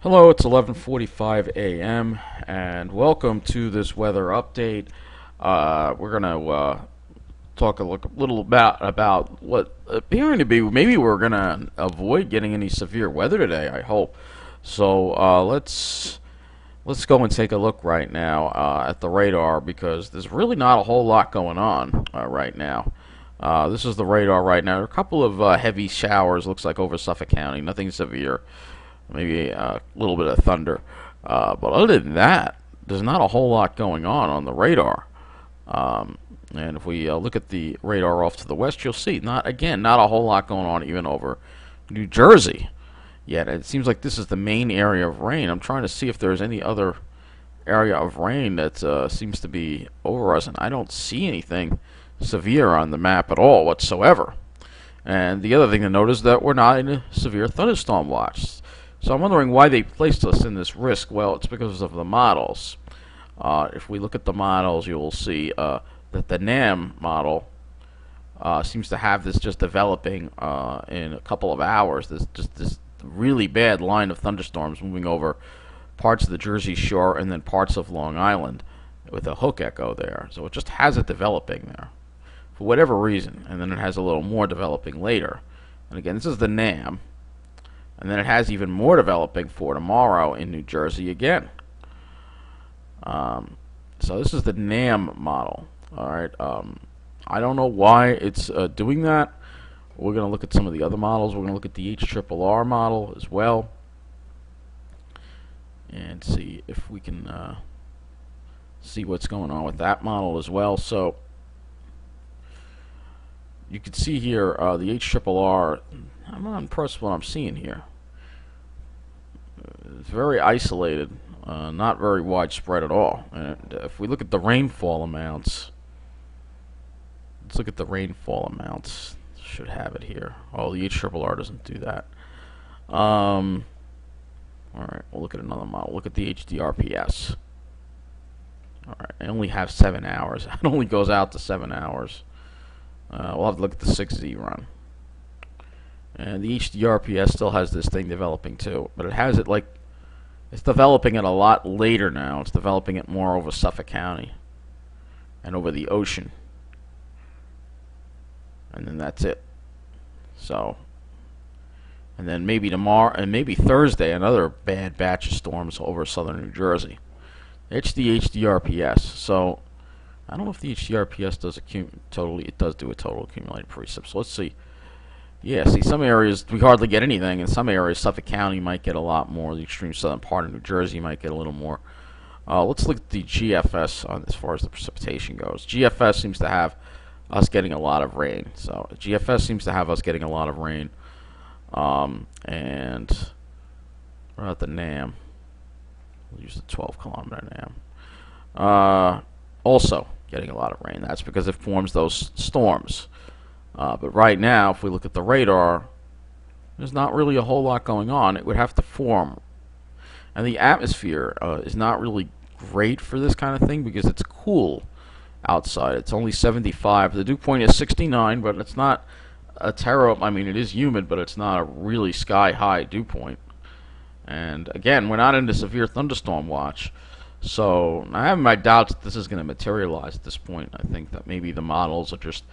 Hello, it's 11:45 a.m. and welcome to this weather update. We're gonna talk a little about what appearing to be maybe we're gonna avoid getting any severe weather today. I hope. So let's go and take a look right now at the radar because there's really not a whole lot going on right now. This is the radar right now. There are a couple of heavy showers. Looks like over Suffolk County. Nothing severe. Maybe a little bit of thunder. But other than that, there's not a whole lot going on the radar. And if we look at the radar off to the west, you'll see not a whole lot going on even over New Jersey yet. It seems like this is the main area of rain. I'm trying to see if there's any other area of rain that seems to be over us, and I don't see anything severe on the map at all whatsoever. And the other thing to note is that we're not in a severe thunderstorm watch. So I'm wondering why they placed us in this risk. Well, it's because of the models. If we look at the models, you will see that the NAM model seems to have this just developing in a couple of hours. This really bad line of thunderstorms moving over parts of the Jersey Shore and then parts of Long Island with a hook echo there. So it just has it developing there for whatever reason, and then it has a little more developing later. And again, this is the NAM. And then it has even more developing for tomorrow in New Jersey again. So this is the NAM model. All right. I don't know why it's doing that. We're going to look at some of the other models. We're going to look at the HRRR model as well, and see if we can see what's going on with that model as well. So you can see here the HRRR. I'm not impressed with what I'm seeing here. It's very isolated, not very widespread at all. And if we look at the rainfall amounts, let's look at the rainfall amounts. Should have it here. Oh, the HRRR doesn't do that. All right, we'll look at another model. Look at the HDRPS. All right, I only have 7 hours. It only goes out to 7 hours. We'll have to look at the 6Z run. And the HDRPS still has this thing developing too, but it has it like it's developing it a lot later now. It's developing it more over Suffolk County and over the ocean, and then that's it. So, and then maybe tomorrow and maybe Thursday, another bad batch of storms over southern New Jersey. It's the HDRPS. So, I don't know if the HDRPS does it does do a total accumulated precip. So let's see. Yeah, see, some areas we hardly get anything. In some areas, Suffolk County might get a lot more. The extreme southern part of New Jersey might get a little more. Let's look at the GFS on as far as the precipitation goes. GFS seems to have us getting a lot of rain. So GFS seems to have us getting a lot of rain. And what about the NAM? We'll use the 12-kilometer NAM. Also getting a lot of rain. That's because it forms those storms. But right now, if we look at the radar, there's not really a whole lot going on. It would have to form. And the atmosphere is not really great for this kind of thing because it's cool outside. It's only 75. The dew point is 69, but it's not a terrible. I mean, it is humid, but it's not a really sky-high dew point. And again, we're not into severe thunderstorm watch. So I have my doubts that this is going to materialize at this point. I think that maybe the models are just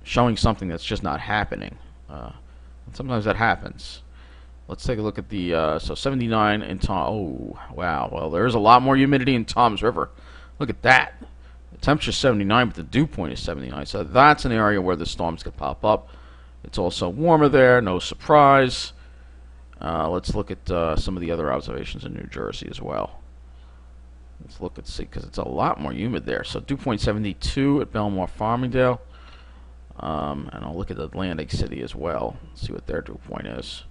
showing something that's just not happening. And sometimes that happens. Let's take a look at the so 79 in Tom. Oh wow! Well, there's a lot more humidity in Tom's River. Look at that. The temperature is 79, but the dew point is 79. So that's an area where the storms could pop up. It's also warmer there. No surprise. Let's look at some of the other observations in New Jersey as well. Let's look and see, because it's a lot more humid there. So dew point 72 at Belmore Farmingdale. And I'll look at Atlantic City as well. See what their dew point is.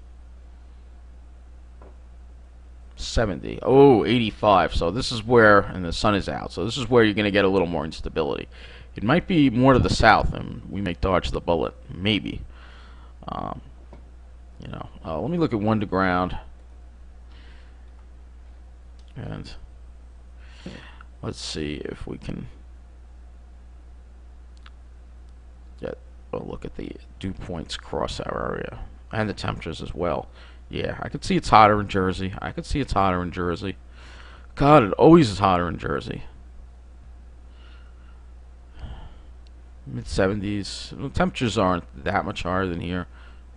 70. Oh, 85. So this is where, and the sun is out. So this is where you're going to get a little more instability. It might be more to the south, and we may dodge the bullet. Maybe. Let me look at one to ground. And let's see if we can get a look at the dew points across our area and the temperatures as well. Yeah, I could see it's hotter in Jersey. I could see it's hotter in Jersey. God, it always is hotter in Jersey. Mid 70s. The temperatures aren't that much higher than here.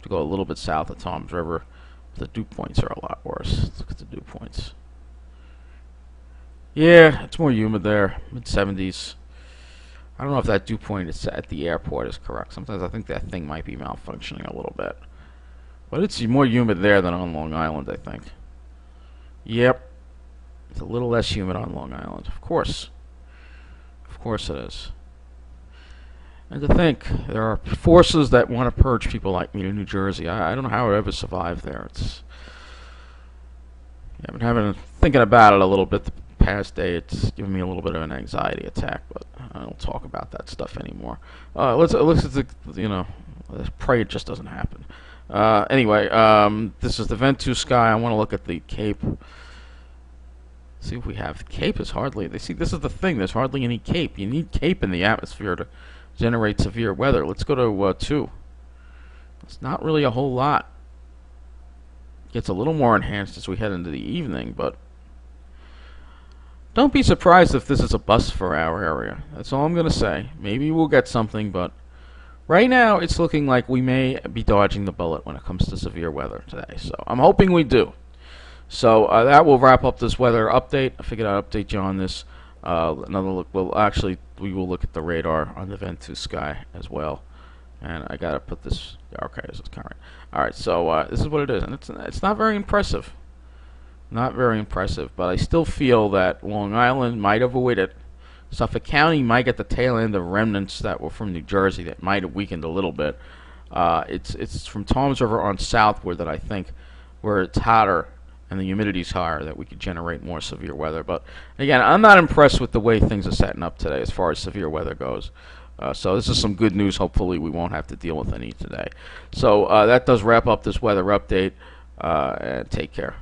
To go a little bit south of Toms River, the dew points are a lot worse. Let's look at the dew points. Yeah, it's more humid there. Mid 70s. I don't know if that dew point is at the airport is correct. Sometimes I think that thing might be malfunctioning a little bit. But it's more humid there than on Long Island, I think. Yep. It's a little less humid on Long Island. Of course. Of course it is. And to think, there are forces that want to purge people like me to New Jersey. I don't know how I would ever survive there. I've been thinking about it a little bit the past day. It's giving me a little bit of an anxiety attack, but I don't talk about that stuff anymore. Let's pray it just doesn't happen. Anyway, this is the Ventus sky. I want to look at the Cape. See if we have Cape is hardly. They see this is the thing. There's hardly any Cape. You need Cape in the atmosphere to generate severe weather. Let's go to 2. It's not really a whole lot. Gets a little more enhanced as we head into the evening, but don't be surprised if this is a bust for our area. That's all I'm going to say. Maybe we'll get something, but right now it's looking like we may be dodging the bullet when it comes to severe weather today. So I'm hoping we do. So that will wrap up this weather update. I figured I'd update you on this. Another look. Well, actually, we will look at the radar on the Ventus sky as well. And I gotta put this. Okay, this is current. All right, so this is what it is, and it's not very impressive. Not very impressive, but I still feel that Long Island might avoid it. Suffolk County might get the tail end of remnants that were from New Jersey that might have weakened a little bit. It's from Toms River on southward that I think where it's hotter and the humidity's higher that we could generate more severe weather. But again, I'm not impressed with the way things are setting up today as far as severe weather goes. So this is some good news. Hopefully we won't have to deal with any today. So that does wrap up this weather update. And take care.